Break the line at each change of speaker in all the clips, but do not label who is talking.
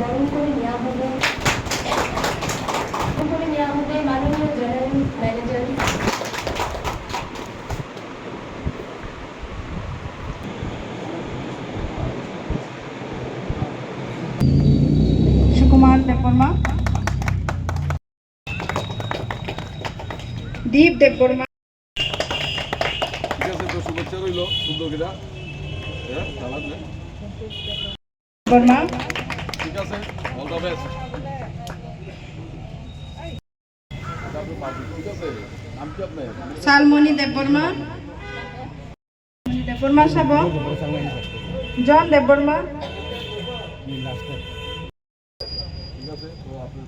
বরণ করে নেওয়া হবে মাননীয় জেনারেল ম্যানেজার
সুকুমার দেববর্মা, দীপ দেববর্মা।
ঠিক আছে, তো শুভেচ্ছা রইল সুন্দরীরা।
বর্মা,
ঠিক আছে, অল দ্য বেস্ট। ঠিক আছে, নাম কি আপনার?
শালমণি দেববর্মা, দেববর্মা সাব, জন দেববর্মা।
ঠিক আছে, তো আপনার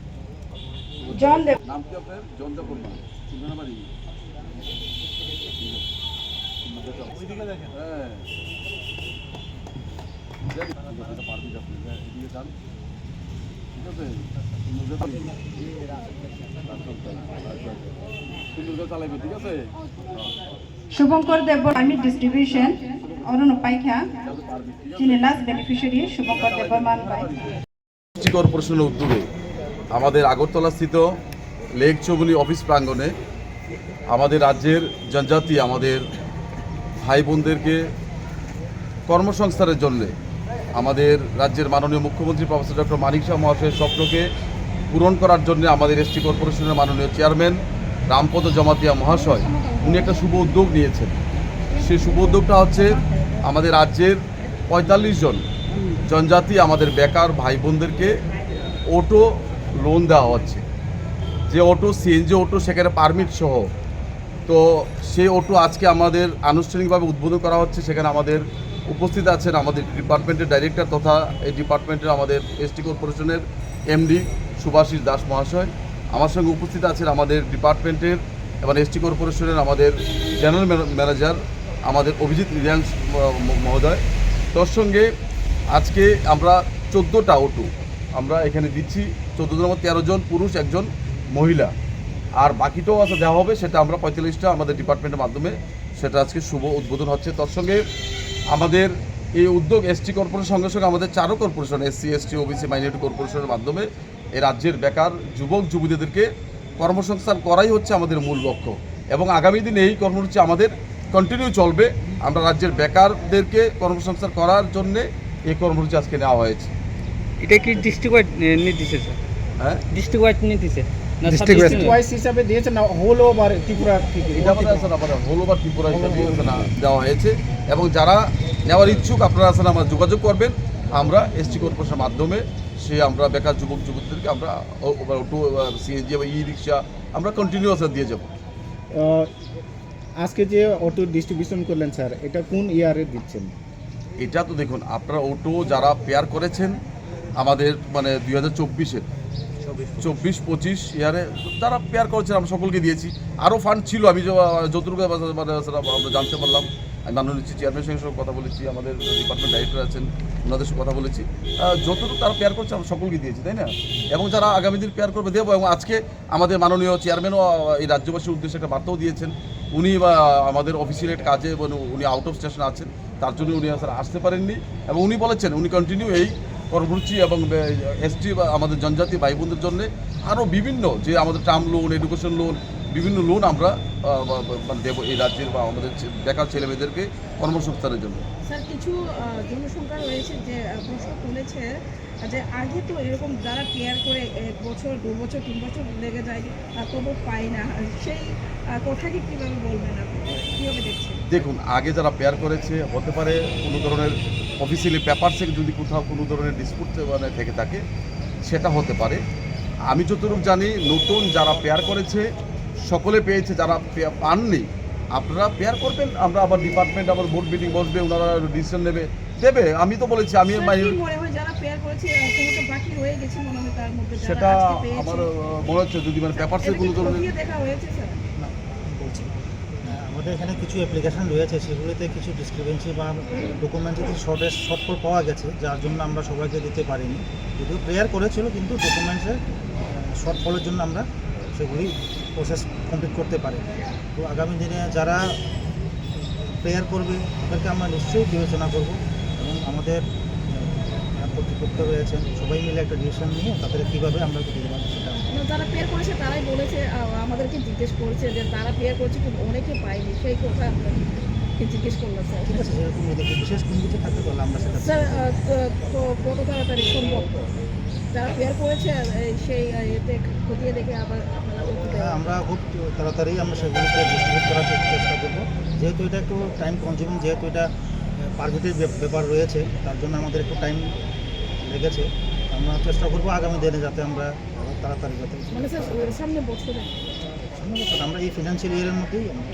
জন দেব,
নাম কি আপনার? জন দেববর্মা, চিন্তা বাড়ি। হ্যাঁ, পারবি আপনি এদিকে যান। ঠিক আছে, সুন্দর চালাইবে। ঠিক আছে,
শুভঙ্কর দেববর্মা, আর্মি ডিস্ট্রিবিউশন, অরুণ পাইখা, যিনি লাস্ট বেনিফিশিয়ারি শুভঙ্কর দেববর্মান ভাই।
সিটি কর্পোরেশনের উদ্যোগে আমাদের আগরতলাস্থিত লেক চৌগুলি অফিস প্রাঙ্গণে আমাদের রাজ্যের জনজাতি আমাদের ভাই বোনদেরকে কর্মসংস্থানের জন্যে আমাদের রাজ্যের মাননীয় মুখ্যমন্ত্রী প্রফেসর ডক্টর মানিক শাহ মহাশয়ের স্বপ্নকে পূরণ করার জন্য আমাদের এসটি কর্পোরেশনের মাননীয় চেয়ারম্যান রামপদ জমাতিয়া মহাশয় উনি একটা শুভ উদ্যোগ নিয়েছেন। সেই শুভ উদ্যোগটা হচ্ছে আমাদের রাজ্যের ৪৫ জন জনজাতি আমাদের বেকার ভাই বোনদেরকে অটো লোন দেওয়া হচ্ছে। যে অটো সিএনজি অটো সেখানে পারমিট সহ, তো সেই অটো আজকে আমাদের আনুষ্ঠানিকভাবে উদ্বোধন করা হচ্ছে। সেখানে আমাদের উপস্থিত আছেন আমাদের ডিপার্টমেন্টের ডাইরেক্টর তথা এই ডিপার্টমেন্টের আমাদের এসটি কর্পোরেশনের এমডি সুভাষিস দাস মহাশয়। আমার সঙ্গে উপস্থিত আছেন আমাদের ডিপার্টমেন্টের এবং এসটি কর্পোরেশনের আমাদের জেনারেল ম্যানেজার আমাদের অভিজিৎ রিয়াংশ মহোদয়। তোর সঙ্গে আজকে আমরা 14টা অটো আমরা এখানে দিচ্ছি। 14জনের মধ্যে 13 জন পুরুষ, 1 জন মহিলা, আর বাকিটাও আছে দেওয়া হবে। সেটা আমরা 45টা আমাদের ডিপার্টমেন্টের মাধ্যমে সেটা আজকে শুভ উদ্বোধন হচ্ছে। তার সঙ্গে আমাদের এই উদ্যোগ এসটি কর্পোরেশনের সঙ্গে সঙ্গে আমাদের 4 corporation SC ST OBC minority কর্পোরেশনের মাধ্যমে এই রাজ্যের বেকার যুবক যুবতীদেরকে কর্মসংস্থান করাই হচ্ছে আমাদের মূল লক্ষ্য, এবং আগামী দিনে এই কর্মসূচি আমাদের কন্টিনিউ চলবে। আমরা রাজ্যের বেকারদেরকে কর্মসংস্থান করার জন্যে এই কর্মসূচি আজকে নেওয়া হয়েছে।
এটা কি ডিস্ট্রিক্ট ওয়াইড নির্দেশে স্যার?
হ্যাঁ,
ডিস্ট্রিক্ট ওয়াইড নির্দেশে না
ডিস্ট্রিক্ট ওয়াইজ হিসাবে দিয়েছে না হোল ওভার ত্রিপুরা থেকে?
এটা আমাদের হোল ওভার ত্রিপুরা হিসাবে দেওয়া হয়েছে, এবং যারা নেওয়ার ইচ্ছুক আপনারা আসলে আমরা যোগাযোগ করবেন। আমরা এসটি কর্পোরেশনের মাধ্যমে আমরা বেকার যুবক যুবতীদেরকে আমরা অটো সিএনজি বা ই রিক্সা আমরা কন্টিনিউয়াসলি দিয়ে যাব।
আজকে যে অটো ডিস্ট্রিবিউশন করলেন স্যার, এটা কোন ইয়ারে দিচ্ছেন?
এটা তো দেখুন, আপনারা অটো যারা পেয়ার করেছেন আমাদের মানে 2024-এর 24-25 ইয়ারে যারা পেয়ার করেছেন আমরা সকলকে দিয়েছি। আরও ফান্ড ছিল, আমি যতটুকু আমরা জানতে পারলাম। আমি মাননীয় চেয়ারম্যানের সঙ্গে কথা বলেছি, আমাদের ডিপার্টমেন্ট ডাইরেক্টর আছেন ওনাদের সঙ্গে কথা বলেছি। যতটুকু তারা পেয়ার করছে আমরা সকলকে দিয়েছি, তাই না? এবং যারা আগামী দিন পেয়ার করবে দেবো। এবং আজকে আমাদের মাননীয় চেয়ারম্যানও এই রাজ্যবাসীর উদ্দেশ্যে একটা বার্তাও দিয়েছেন। উনি আমাদের অফিসিয়াল একটা কাজে উনি আউট অফ স্টেশন আছেন, তার জন্য উনি আসতে পারেননি। এবং উনি বলেছেন উনি কন্টিনিউ এই কর্মসূচি এবং এসটি বা আমাদের জনজাতি ভাই বোনদের জন্য আরও বিভিন্ন যে আমাদের টার্ম লোন, এডুকেশন লোন, বিভিন্ন লোন আমরা দেবো এই রাজ্যের বা আমাদের বেকার ছেলেমেয়েদেরকে কর্মসংস্থানের জন্য।
স্যার, কিছু জনসংখ্যা রয়েছে যে প্রশ্ন তুলেছে যে আগে তো এরকম যারা কেয়ার করে 1 বছর 2 বছর 3 বছর লেগে যায় তবু পায় না, সেই কথাকে কীভাবে বলবেন আপনি, কীভাবে দেখছেন?
দেখুন, আগে যারা পেয়ার করেছে হতে পারে কোনো ধরনের অফিসিয়ালি পেপারসে যদি কোথাও কোনো ধরনের ডিসপুট মানে থেকে থাকে সেটা হতে পারে। আমি যতটুকু জানি নতুন যারা পেয়ার করেছে সকলে পেয়েছে, যারা পাননি আপনারা পেয়ার করবেন। আমরা আবার ডিপার্টমেন্ট আবার বোর্ড মিটিং বসবে, ওনারা ডিসিশন দেবে। আমি তো বলেছি আমি সেটা আমার মনে হচ্ছে যদি মানে পেপারসে কোনো ধরনের
আমাদের এখানে কিছু অ্যাপ্লিকেশান রয়েছে, সেগুলিতে কিছু ডিসক্রিপেন্সি বা ডকুমেন্টে কিছু শর্টফল পাওয়া গেছে, যার জন্য আমরা সবাইকে দিতে পারিনি। যদিও প্রেয়ার করেছিল কিন্তু ডকুমেন্টসের শর্টফলের জন্য আমরা সেগুলি প্রসেস কমপ্লিট করতে পারি। তো আগামী দিনে যারা প্রেয়ার করবে তাদেরকে আমরা নিশ্চয়ই বিবেচনা করব, এবং আমাদের করতে রয়েছেন, সবাই মিলে একটা ডিসিশন নিয়ে তাদের কীভাবে আমরা দিতে পারি সেটা
যারা পেয়ার করেছে তারাই বলেছে, আমাদেরকে জিজ্ঞেস করেছে যে তারা পেয়ার করেছে কিন্তু অনেকে পায়নি, সেই কথা আপনাকে জিজ্ঞেস করলাম স্যার।
ঠিক আছে, সেরকম যদি বিশেষ কোনো কিছু থাকতে পারলে আমরা সেটা
স্যার কত তাড়াতাড়ি সম্ভব যারা পেয়ার করেছে সেই এতে খতিয়ে দেখে আবার আপনারা উত্তর দেবেন?
আমরা খুব তাড়াতাড়ি আমরা সেগুলোকে ডিস্ট্রিবিউট করার চেষ্টা করবো, যেহেতু এটা একটু টাইম কনজিউমিং, যেহেতু এটা পারমিটের ব্যাপার রয়েছে, তার জন্য আমাদের একটু টাইম লেগেছে। আমরা চেষ্টা করবো আগামী দিনে যাতে আমরা তাড়াতাড়ি যাতে
মানে স্যার সামনে বছরে
আমরা এই ফিনান্সিয়াল ইয়ারের মধ্যেই আমরা